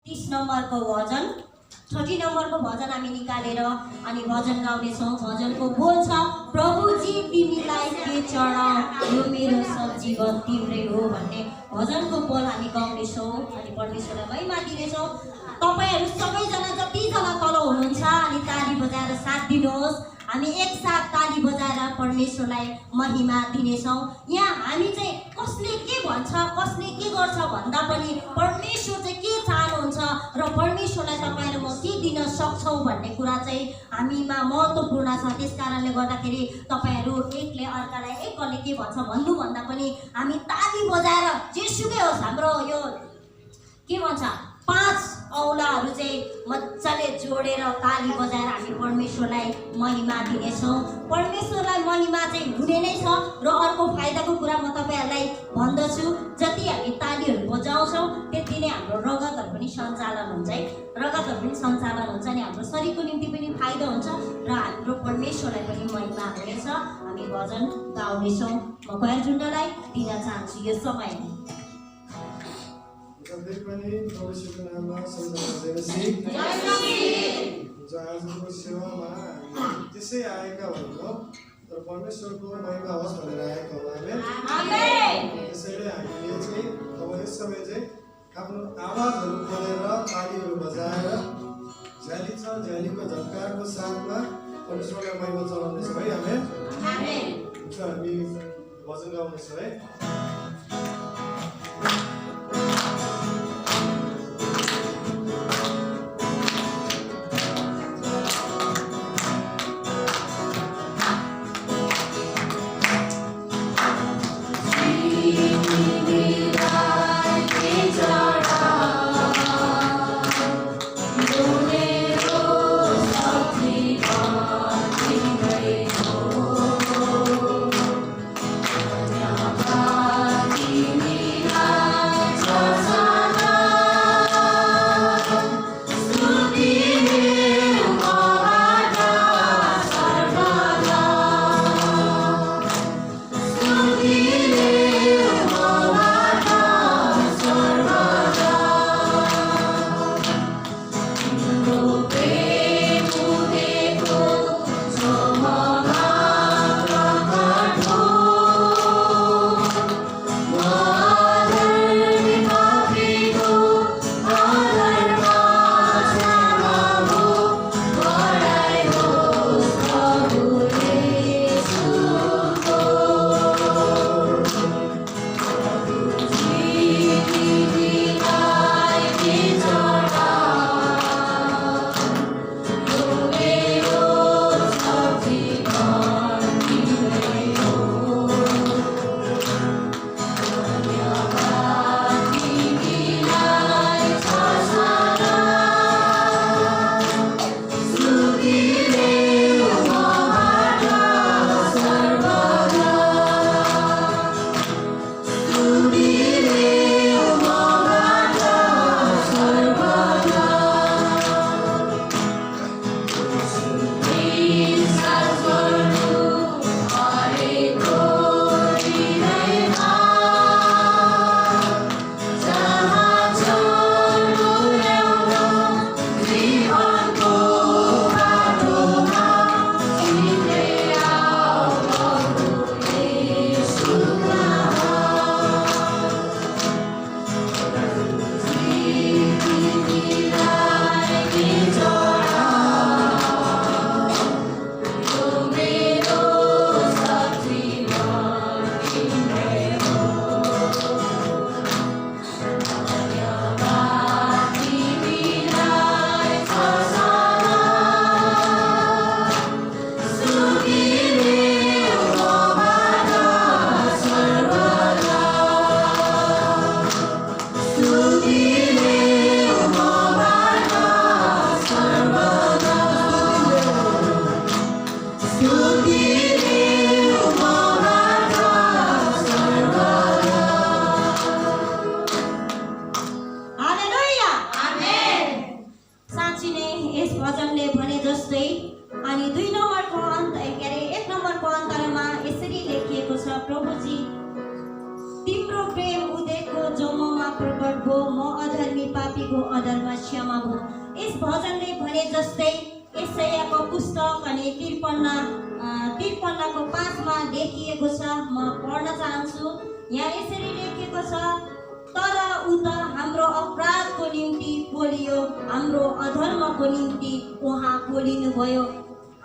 30 नम्बरको भजन 30 नम्बरको भजन हामी निकालेर अनि भजन गाउनेछौँ। भजनको बोल छ, प्रभुजी तिमीलाई के चढाऊ यो मेरो सब जीवन तिम्रै हो भन्ने भजनको बोल हामी गाउनेछौँ अनि परमेश्वरलाई महिमा दिनेछौँ। तपाईहरु सबैजना जतिजना तल हुनुहुन्छ अनि ताली बजाएर साथ दिनुहोस्। हामी एकसाथ ताली बजाएर परमेश्वरलाई महिमा दिनेछौँ। यहाँ हामी चाहिँ कसले के भन्छ कसले के गर्छ भन्दा पनि परमेश्वर चाहिँ के चाहनुहुन्छ र परमेश्वरलाई तपाईहरु म के दिन सक्छौ भन्ने कुरा चाहिँ हामीमा महत्त्वपूर्ण छ। त्यसकारणले गर्दाखेरि तपाईहरु एकले अर्कालाई एकले के भन्छ भन्नु भन्दा पनि हामी ताली बजाएर जेसुकै होस् हाम्रो यो के भन्छ 5 औलाहरू चाहिँ मजाले जोडेर ताली बजाएर हामी परमेश्वरलाई महिमा दिनेछौँ। परमेश्वरलाई महिमा चाहिँ हुने नै छ। र अर्को फाइदाको कुरा म तपाईहरुलाई भन्दछु, जति हामी तालीहरू बजाउँछौँ त्यति नै हाम्रो रगतहरू पनि सञ्चालन हुन्छ है। रगतहरू पनि सञ्चालन हुन्छ अनि हाम्रो शरीरको निम्ति पनि फाइदा हुन्छ र हाम्रो परमेश्वरलाई पनि महिमा हुनेछ। हामी भजन गाउनेछौँ। म कयल जुन्डलाई दिन चाहन्छु यो समय। परमेश्वरको नाममा आजको सेवामा त्यसै आएका हुन्छौँ तर परमेश्वरको महिमा होस् भनेर आएका हौँ हामी। त्यसैले हामीले चाहिँ अब यस समय चाहिँ आफ्नो आवाजहरू खोलेर तालीहरू बजाएर झ्याली छ झ्यालीको झट्काको साथमा परमेश्वरलाई महिमा चलाउनेछौँ है हामी। हामी भजन गाउनेछौँ है। तिम्रो प्रेम उदयको जममा प्रकट भो, म अधर्मी पापीको गरेको अधर्म क्षमा भयो। यस भजनले भने जस्तै यशायाको पुस्तक अनि 53को 5 मा लेखिएको छ। म पढ्न चाहन्छु। यहाँ यसरी लेखिएको छ, तर ऊ त हाम्रो अपराधको निम्ति पोलियो, हाम्रो अधर्मको निम्ति उहाँ पोलिनुभयो।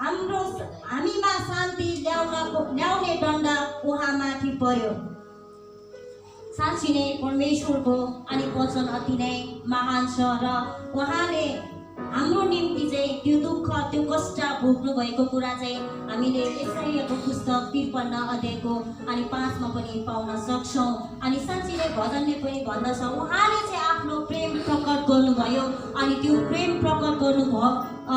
हामीमा शान्ति ल्याउने दण्ड उहाँ माथि पर्यो। साँच्चै नै परमेश्वरको अनि वचन अति नै महान छ र उहाँले हाम्रो निम्ति चाहिँ त्यो दुःख त्यो कष्ट भोग्नु भएको कुरा चाहिँ हामीले यशायाको पुस्तक 53 अध्यायको अनि 5 मा पनि पाउन सक्छौँ। अनि साँच्चै नै भजनले पनि भन्दछ उहाँले चाहिँ आफ्नो प्रेम प्रकट गर्नुभयो अनि त्यो प्रेम प्रकट गर्नुभयो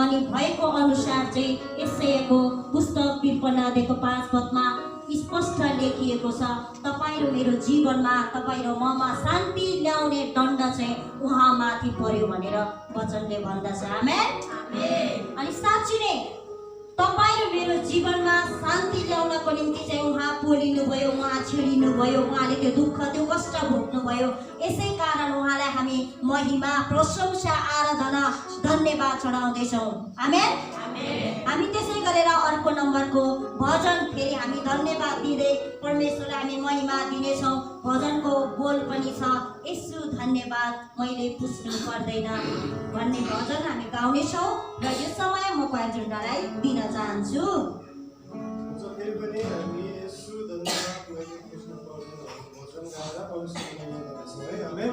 अनि भएको अनुसार चाहिँ यशायाको पुस्तक 53 अध्यायको 5 पदमा स्पष्ट लेखिएको छ, तपाईँ र मेरो जीवनमा तपाईँ र ममा शान्ति ल्याउने दण्ड चाहिँ उहाँ माथि पर्यो भनेर वचनले भन्दछ। आमेन। अनि साँच्चै नै तपाईँ र मेरो जीवनमा शान्ति ल्याउनको निम्ति चाहिँ उहाँ पोलिनुभयो, उहाँ छिडिनुभयो, उहाँले त्यो दुःख त्यो कष्ट भोग्नुभयो। यसै कारण उहाँलाई हामी महिमा प्रशंसा आराधना धन्यवाद चढाउँदैछौँ। आमेन। हामी त्यसै गरेर अर्को नम्बरको भजन फेरि हामी धन्यवाद दिँदै परमेश्वरलाई हामी महिमा दिनेछौँ। भजनको बोल पनि छ, यसु धन्यवाद मैले पुस्नु पर्दैन भन्ने भजन हामी गाउनेछौँ र यो समय म कयजनालाई दिन चाहन्छु। फेरि पनि हामी यसु धन्यवाद मैले पुस्नु पर्दैन भजन गाएर परमेश्वरको महिमा गर्छौँ है। आमेन।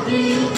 Agree.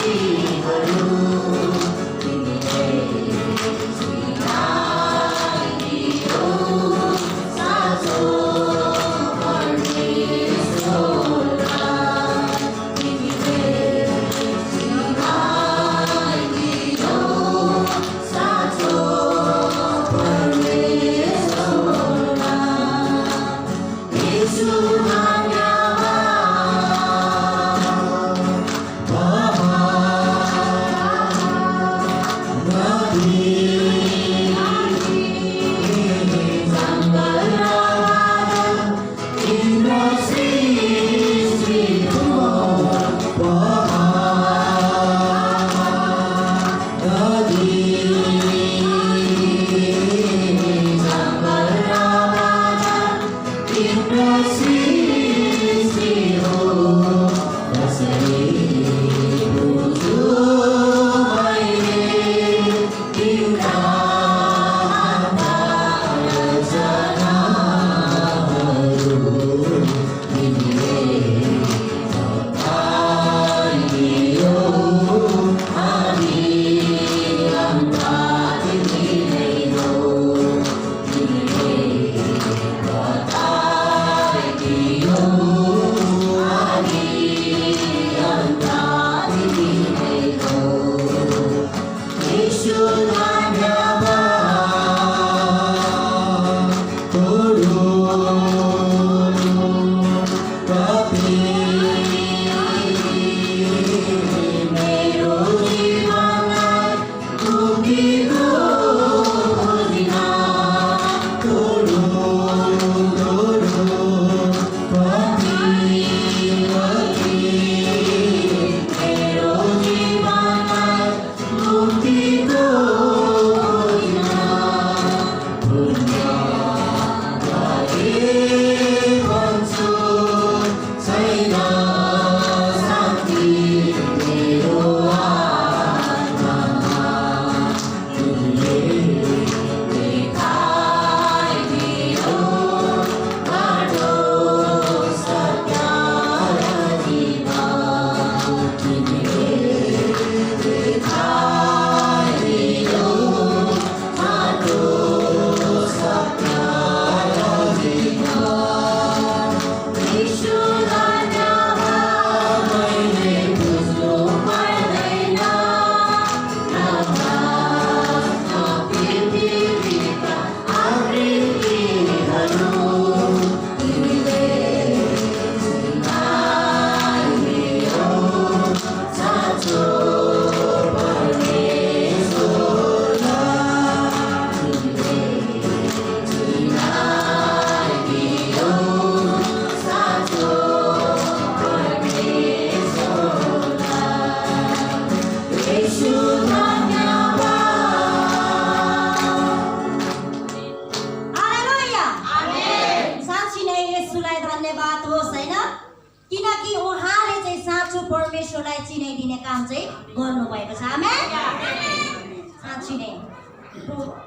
साँच्ची नै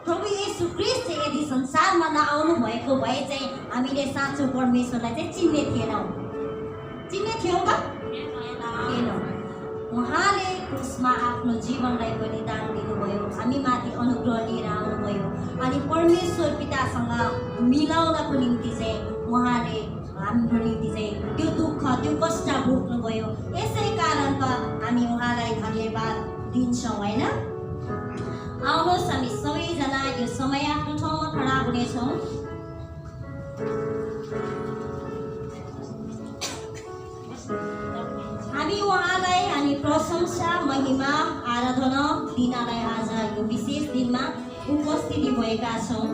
प्रभु येशू ख्रीष्ट चाहिँ यदि संसारमा नआउनु भएको भए चाहिँ हामीले साँचो परमेश्वरलाई चाहिँ चिन्ने थिएनौँ। चिन्ने थियौँ त? थिएनौँ। उहाँले क्रुसमा आफ्नो जीवनलाई बलिदान दिनुभयो, हामीमाथि अनुग्रह लिएर आउनुभयो अनि परमेश्वर पितासँग मिलाउनको निम्ति चाहिँ उहाँले हाम्रो निम्ति चाहिँ त्यो दुःख त्यो कष्ट भोग्नुभयो। यसै कारण त हामी उहाँलाई धन्यवाद दिन्छौँ होइन। आउनुहोस् हामी सबैजना यो समय आफ्नो ठाउँमा खडा हुनेछौँ। हामी उहाँलाई हामी प्रशंसा महिमा आराधना दिनलाई आज यो विशेष दिनमा उपस्थिति भएका छौँ।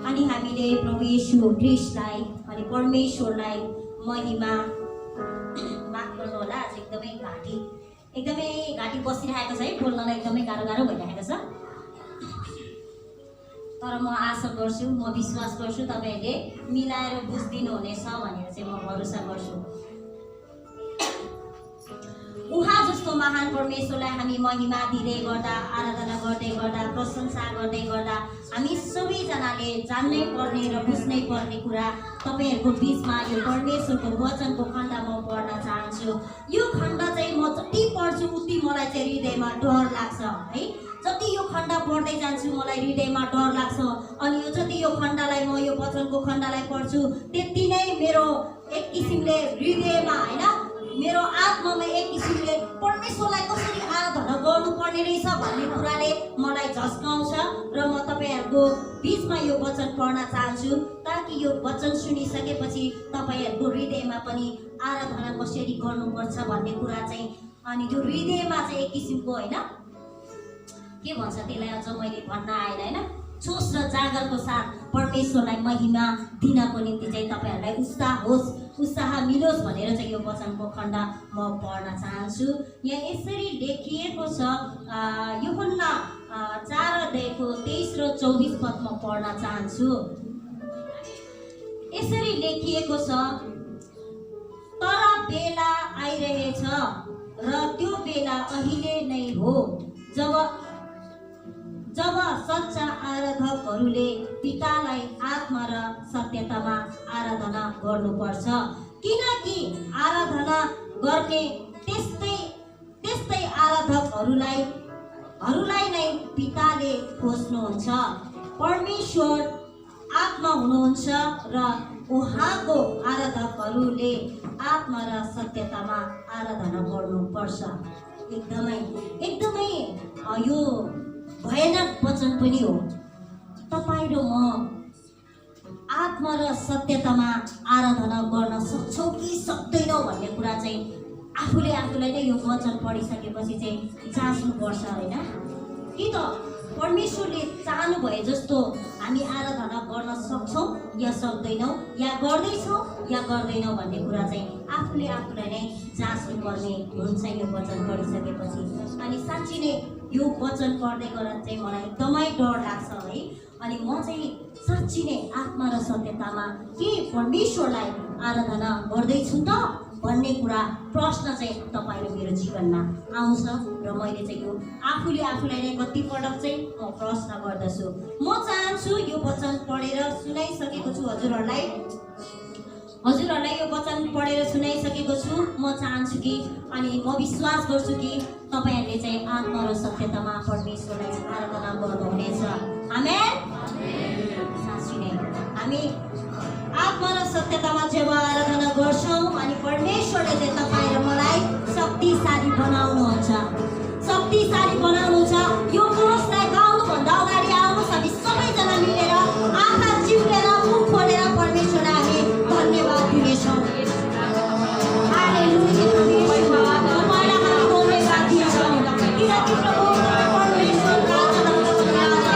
अनि हामीले प्रभु येशू ख्रीष्टलाई अनि परमेश्वरलाई महिमा माफ गर्नु होला। आज एकदमै घाँटी बसिरहेको छ है, बोल्नलाई एकदमै गाह्रो भइरहेको छ। तर म आशा गर्छु, म विश्वास गर्छु तपाईँहरूले मिलाएर बुझिदिनु हुनेछ भनेर चाहिँ म भरोसा गर्छु। उहाँ जस्तो महान परमेश्वरलाई हामी महिमा दिँदै गर्दा, आराधना गर्दै गर्दा, प्रशंसा गर्दै गर्दा हामी सबैजनाले जान्नै पर्ने र बुझ्नै पर्ने कुरा तपाईँहरूको बिचमा यो परमेश्वरको वचनको खण्ड म पढ्न चाहन्छु। यो खण्ड चाहिँ म जति पढ्छु उति मलाई चाहिँ हृदयमा डर लाग्छ है। जति यो खण्ड पढ्दै जान्छु मलाई हृदयमा डर लाग्छ अनि यो जति यो खण्डलाई म यो वचनको खण्डलाई पढ्छु त्यति नै मेरो एक किसिमले हृदयमा होइन, मेरो आत्मामा एक किसिमले परमेश्वरलाई कसरी आराधना गर्नुपर्ने रहेछ भन्ने कुराले मलाई झस्काउँछ र म तपाईँहरूको बिचमा यो वचन पढ्न चाहन्छु ताकि यो वचन सुनिसकेपछि तपाईँहरूको हृदयमा पनि आराधना कसरी गर्नुपर्छ भन्ने कुरा चाहिँ अनि त्यो हृदयमा चाहिँ एक किसिमको होइन के भन्छ त्यसलाई अझ मैले भन्न आएन होइन, जोस र जागरको साथ परमेश्वरलाई महिमा दिनको निम्ति चाहिँ तपाईँहरूलाई उत्साह मिलोस् भनेर चाहिँ यो वचनको खण्ड म पढ्न चाहन्छु। यहाँ यसरी लेखिएको छ, यूहन्ना 4:23 र 24 पद म पढ्न चाहन्छु। यसरी लेखिएको छ, तर बेला आइरहेछ र त्यो बेला अहिले नै हो जब सच्चा आराधकहरूले पितालाई आत्मा र सत्यतामा आराधना गर्नुपर्छ, किनकि आराधना गर्ने त्यस्तै आराधकहरूलाई नै पिताले खोज्नुहुन्छ। परमेश्वर आत्मा हुनुहुन्छ र उहाँको आराधकहरूले आत्मा र सत्यतामा आराधना गर्नुपर्छ। एकदमै यो भयानक वचन पनि हो। तपाईँ र म आत्मा र सत्यतामा आराधना गर्न सक्छौँ कि सक्दैनौँ भन्ने कुरा चाहिँ आफूलाई नै यो वचन पढिसकेपछि चाहिँ जाँच्नुपर्छ होइन। कि त परमेश्वरले चाहनु भए जस्तो हामी आराधना गर्न सक्छौँ या सक्दैनौँ, या गर्दैछौँ या गर्दैनौँ भन्ने कुरा चाहिँ आफूलाई नै जाँच्नुपर्ने हुन्छ यो वचन पढिसकेपछि। अनि साँच्ची नै यो वचन पढ्दै गर्दा चाहिँ मलाई एकदमै डर लाग्छ है। अनि म चाहिँ साँच्ची नै आत्मा र सत्यतामा के परमेश्वरलाई आराधना गर्दैछु त भन्ने कुरा प्रश्न चाहिँ तपाईँ र मेरो जीवनमा आउँछ र मैले चाहिँ यो आफूलाई नै कतिपटक चाहिँ म प्रश्न गर्दछु। म चाहन्छु यो वचन पढेर सुनाइसकेको छु हजुरहरूलाई यो वचन पढेर सुनाइसकेको छु। म चाहन्छु कि अनि म विश्वास गर्छु कि तपाईँहरूले चाहिँ आत्मा र सत्यतामा परमेश्वरलाई आराधना गर्नुहुनेछ। आमेन। साँच्चै नै हामी आत्मा र सत्यतामा जब आराधना गर्छौँ अनि परमेश्वरले चाहिँ तपाईँ र मलाई शक्तिशाली बनाउनुहुन्छ। यो कोरसलाई गाउनुभन्दा अगाडि आउनुहोस् हामी सबैजना मिलेर आँखा चिम्लेर मुख खोलेर परमेश्वरलाई हामी धन्यवाद दिनेछौँ। हालेलुया। तपाईँलाई हामी धन्यवाद दिन्छौँ किनकि प्रभु परमेश्वरको आराधना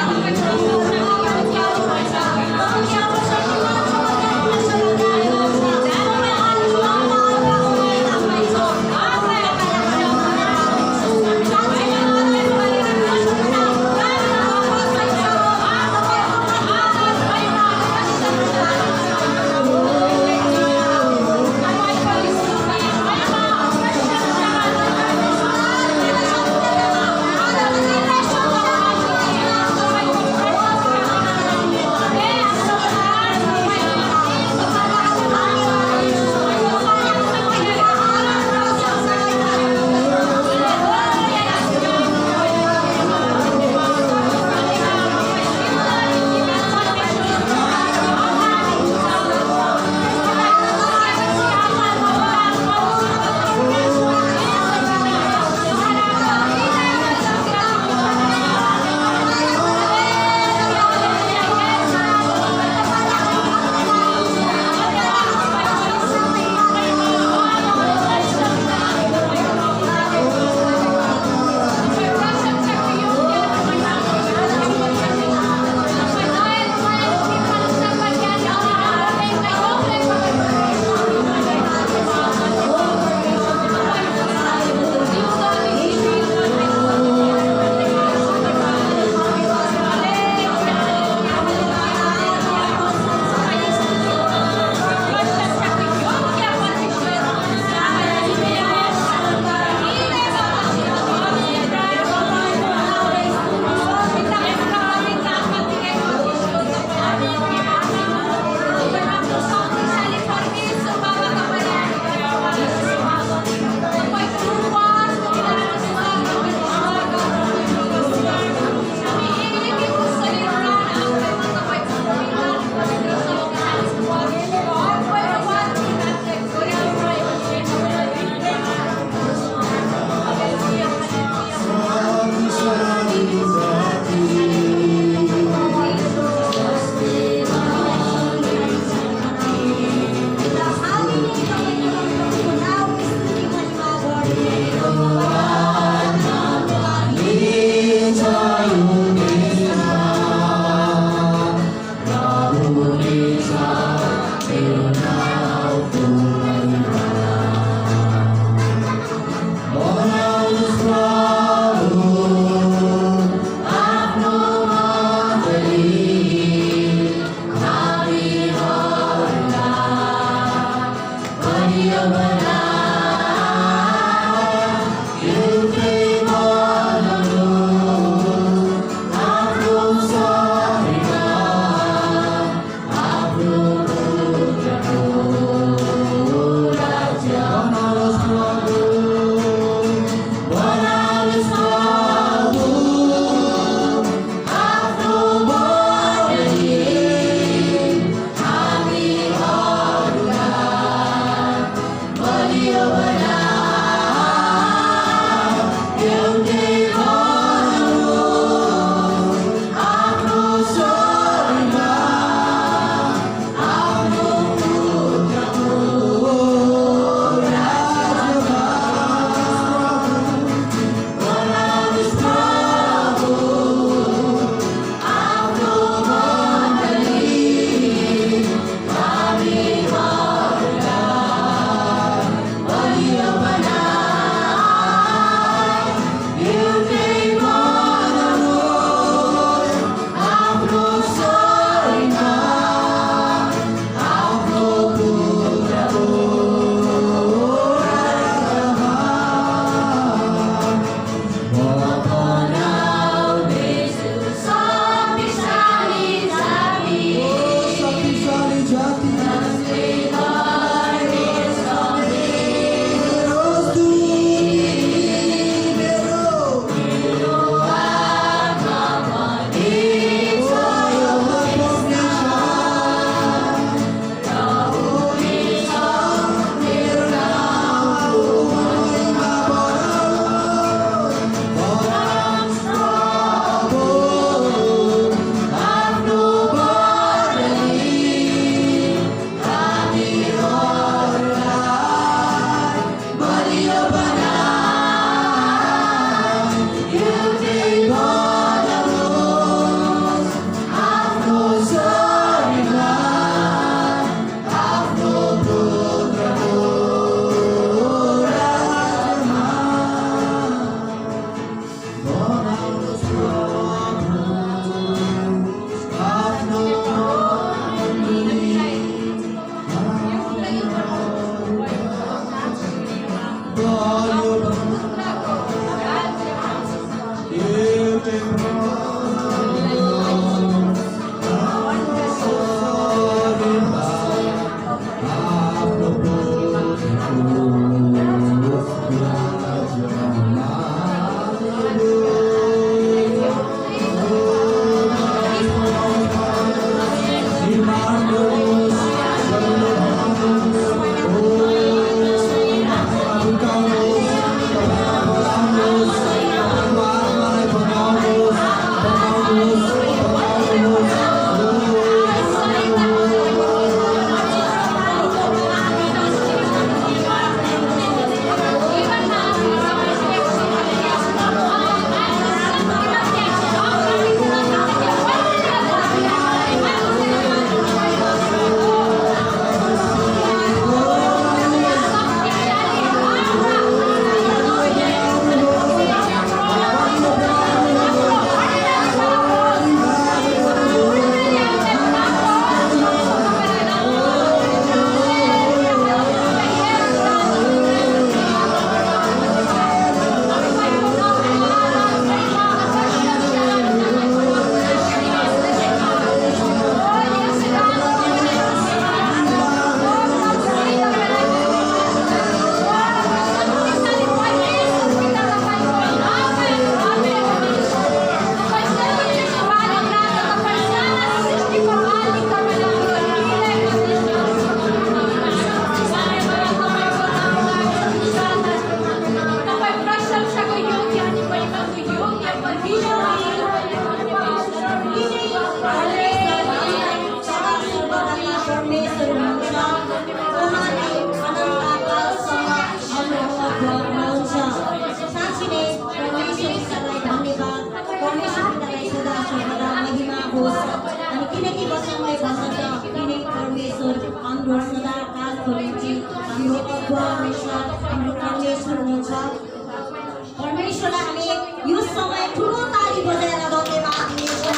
परमेश्वरलाई हामी यो समय ठुलो ताली बजाएर धन्यवाद दिनेछौँ।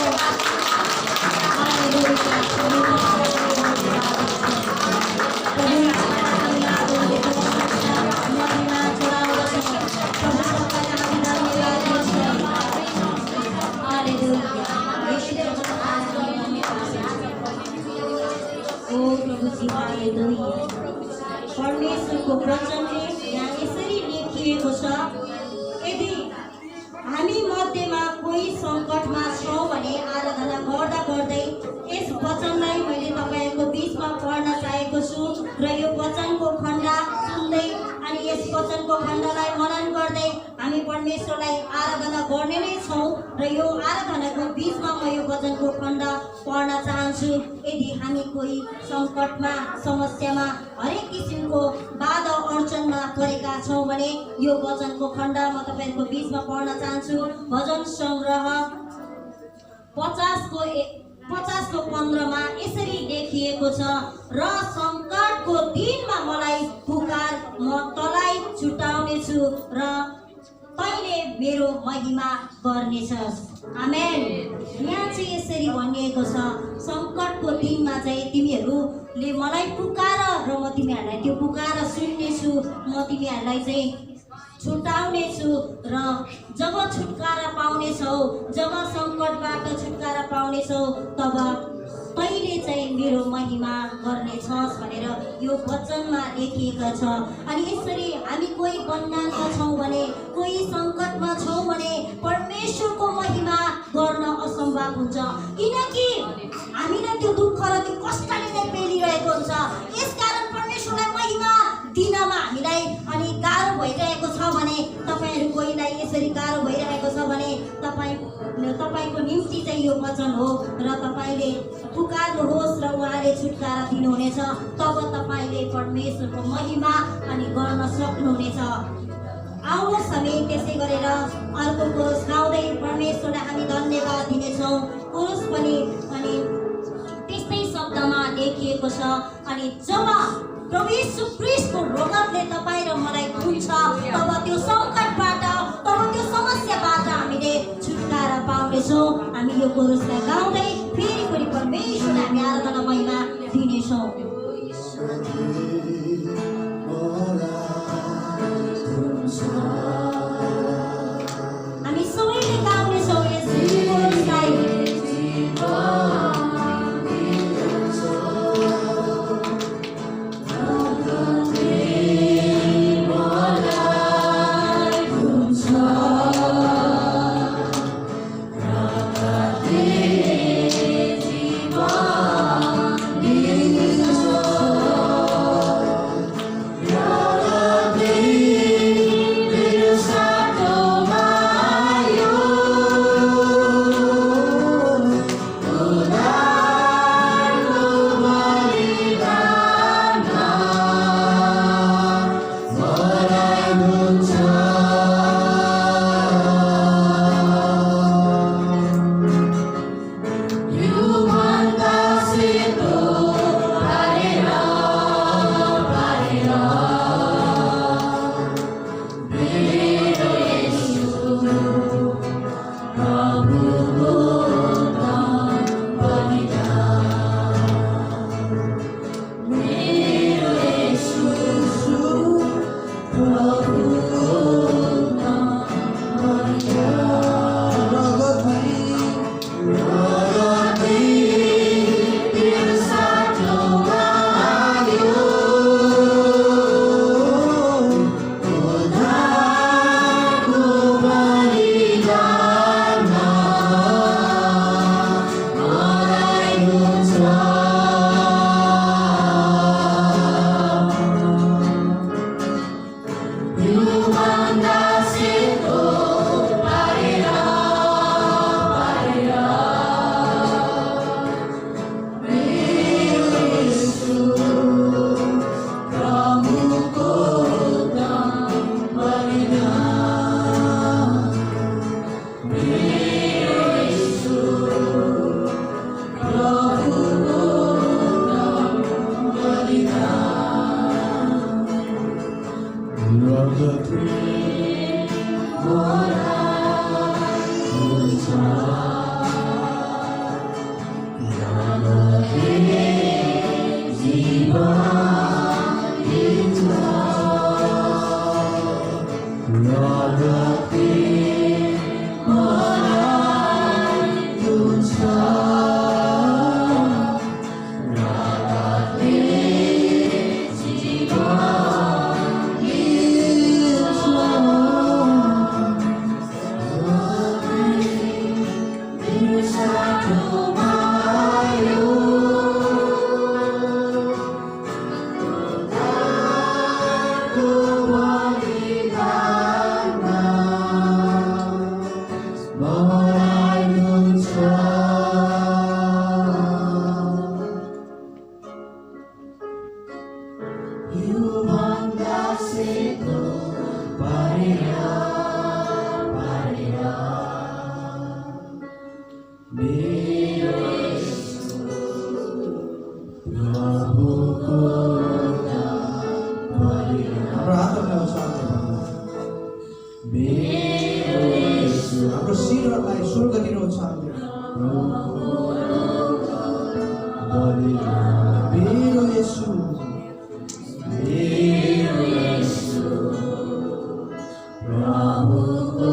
परमेश्वरको वचनले यहाँ यसरी लेखिएको छ, यदि हामी मध्येमा कोही सङ्कटमा छौँ भने आराधना गर्दा गर्दै यस वचनलाई मैले तपाईँहरूको बिचमा पढ्न चाहेको छु र यो वचनको खण्ड सुन्दै अनि यस वचनको खण्डलाई मनन गर्दै हामी परमेश्वरलाई आराधना गर्ने नै छौँ र यो आराधनाको बिचमा म यो वचनको खण्ड पढ्न चाहन्छु। यदि हामी कोही सङ्कटमा समस्यामा हरेक किसिमको बाधा अडचनमा परेका छौँ भने यो वचनको खण्ड म तपाईँहरूको बिचमा पढ्न चाहन्छु। भजन सङ्ग्रह 50:15 यसरी लेखिएको छ, र सङ्कटको दिनमा मलाई पुकार, म तँलाई छुटाउनेछु र तैँले मेरो महिमा गर्नेछस्। आमेन। यहाँ चाहिँ यसरी भनिएको छ, सङ्कटको दिनमा चाहिँ तिमीहरूले मलाई पुकार र म तिमीहरूलाई त्यो पुकार सुन्नेछु, म तिमीहरूलाई चाहिँ छुटाउनेछु र जब छुटकारा पाउनेछौ, जब सङ्कटबाट छुटकारा पाउनेछौ तब तैँले चाहिँ मेरो महिमा गर्नेछस् भनेर यो वचनमा लेखिएको छ। अनि यसरी हामी कोही बन्धनमा छौँ भने, कोही सङ्कटमा छौँ भने परमेश्वरको महिमा गर्न असम्भव हुन्छ, किनकि हामीलाई त्यो दुःख र त्यो कष्टले नै पेलिरहेको हुन्छ। यसकारण परमेश्वरलाई महिमा दिनमा हामीलाई अनि गाह्रो भइरहेको छ भने, तपाईँहरू कोहीलाई यसरी गाह्रो भइरहेको छ भने तपाईँको निम्ति चाहिँ यो वचन हो र तपाईँले पुकार्नुहोस् र उहाँले छुटकारा दिनुहुनेछ। तब तपाईँले परमेश्वरको महिमा अनि गर्न सक्नुहुनेछ। आउनुहोस् हामी त्यसै गरेर अर्को कोरस गाउँदै परमेश्वरलाई हामी धन्यवाद दिनेछौँ। कोरस पनि अनि त्यस्तै शब्दमा लेखिएको छ, अनि जब प्रभु यीशु ख्रीष्टको रगतले तपाईँ र मलाई धुन्छ तब त्यो सङ्कटबाट, तब त्यो समस्याबाट हामीले छुटकारा पाउनेछौँ। हामी यो कोरसलाई गाउँदै फेरि पनि परमेश्वरलाई हामी आराधना महिमा दिनेछौँ। हामी सबैले गाउनेछौँ यस कोरसलाई। the three more हाम्रो शिरलाई स्वर्गतिर उचाल्दै मेरो येशू प्रभुको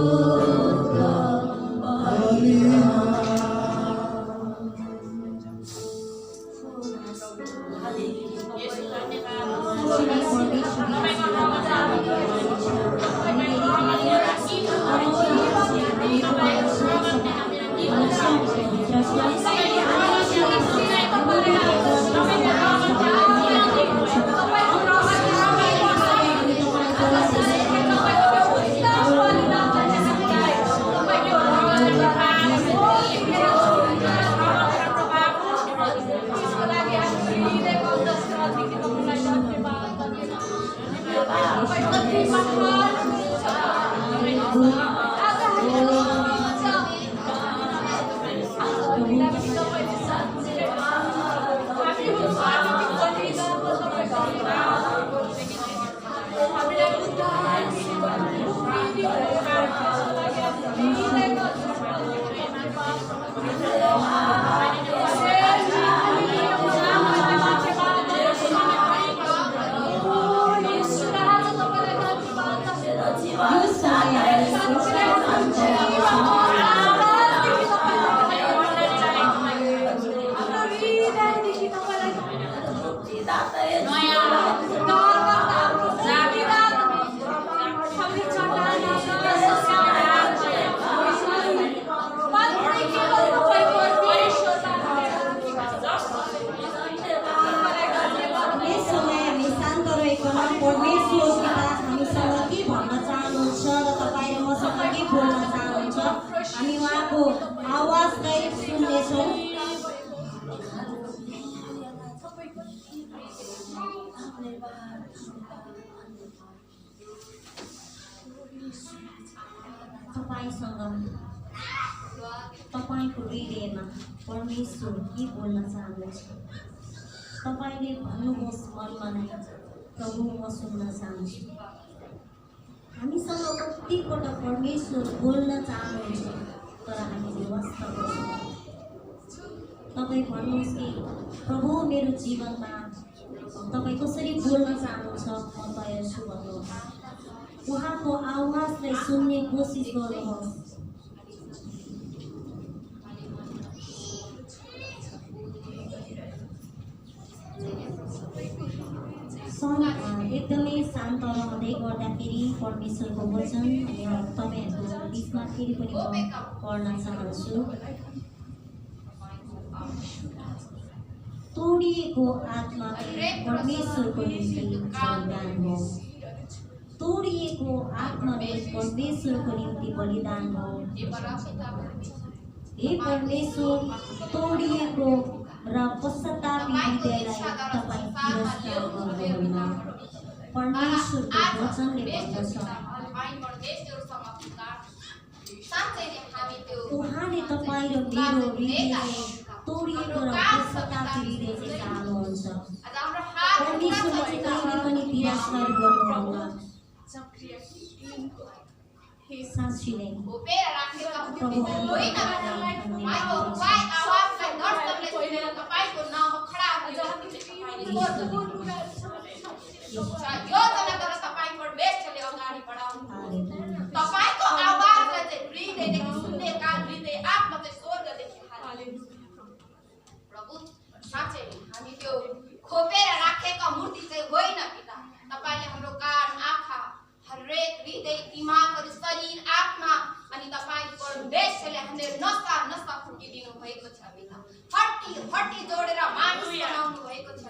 हामी उहाँको आवाजलाई सुन्नेछौँ। तपाईसँग तपाईँको हृदयमा परमेश्वर के बोल्न चाहनुहुन्छ? तपाईँले भन्नुहोस् मनमा नै, प्रभु म सुन्न चाहन्छु। हामीसँग कतिपटक परमेश्वर बोल्न चाहनुहुन्छ तर हामीले वास्ता गर्छौँ। तपाईँ भन्नुहोस् कि प्रभु मेरो जीवनमा तपाईँ कसरी बोल्न चाहनुहुन्छ म तयार छु भन्नुहोस्। उहाँको आवाजलाई सुन्ने कोसिस गर्नुहोस्। एकदमै शान्त रहँदै गर्दाखेरि परमेश्वरको वचन तपाईँहरूको बिचमा फेरि पनि म पढ्न चाहन्छु। तोडिएको आत्मा परमेश्वरको निम्ति बलिदान हो। तोडिएको आत्माले परमेश्वरको निम्ति बलिदान हो। हे परमेश्वर, तोडिएको र पश्चातापी हृदयलाई तपाईँ तिरस्कार गर्नुहुन्न। परमेश्वरको वचनले भन्दछ उहाँले तपाईँ र मेरो हृदयलाई तोडिएको र पश्चातापी हृदय चाहिँ चाहनुहुन्छ। परमेश्वरले चाहिँ कहिले पनि तिरस्कार गर्नुहुन्न। साँच्ची नै प्रभु परमेश्वरले हामीलाई नसा नसा फुटिदिनु भएको छ पिता। हड्डी हड्डी जोडेर मानिस बनाउनु भएको छ।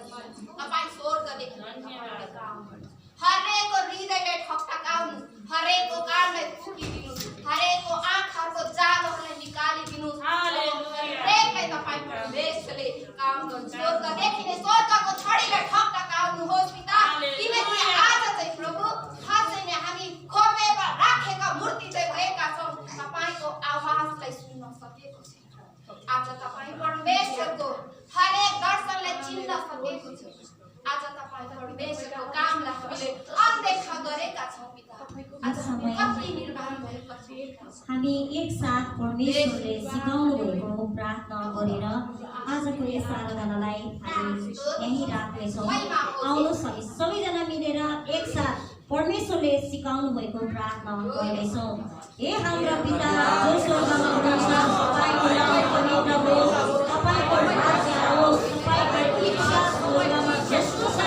तपाईँ स्वर्गदेखि तपाईँले काम गर्नु। हरेकको हृदयलाई ठकठकाउनु, हरेकको कानलाई फुटिदिनु, हरेकको आँखाको जालोहरूलाई निकालिदिनु। हरेकलाई तपाईँ परमेश्वरले काम गर्नु। स्वर्गदेखि नै स्वर्गको छडीलाई ठकठकाउनुहोस् पिता। किनकि आज चाहिँ प्रभु खासै नै हामी खोपेमा राखेका मूर्ति चाहिँ भएका छौँ। तपाईँको आवाजलाई सुन्न सकेको छ। आज तपाईँ परमेश्वरको हरेक दर्शनलाई चिन्न सकेको छ। आज तपाईँ परमेश्वरको कामलाई हामीले अनदेखा गरेका छौँ पिता। आज हामी कति निर्माण भएको छ। हामी एकसाथ परमेश्वरले सिकाउनु भएको प्रार्थना गरेर आजको यस आराधनालाई हामी यहीँ राख्नेछौँ। आउनुहोस् हामी सबैजना मिलेर एकसाथ परमेश्वरले सिकाउनु भएको प्रार्थना गर्नेछौँ। हे हाम्रो पिता जो स्वर्गमा हुनुहुन्छ, तपाईँको नाम पवित्र होस्, तपाईँको राज्य आओस्, तपाईँको इच्छा स्वर्गमा जस्तो छ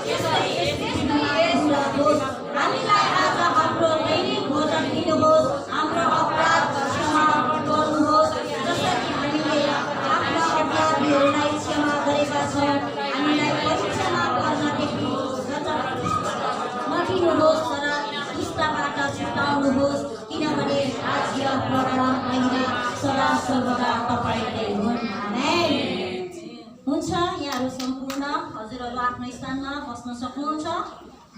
त्यस्तै यस पृथ्वीमा पूरा होस्। हामीलाई आज हाम्रो दैनिक भोजन दिनुहोस्। हाम्रो अपराध क्षमा गर्नुहोस् जसरी हामीले आफ्ना अपराधीहरूलाई क्षमा गरेका छौँ। हामीलाई परीक्षामा पर्नदेखि नदिनुहोस् तर दुष्टबाट छुटाउनुहोस्, किनभने राज्य प्रभु महिमा सदा सर्वदा तपाईँकै हुन्। आमेन। हुन्छ, यहाँहरू सम्पूर्ण हजुरहरू आफ्नो स्थानमा बस्न सक्नुहुन्छ।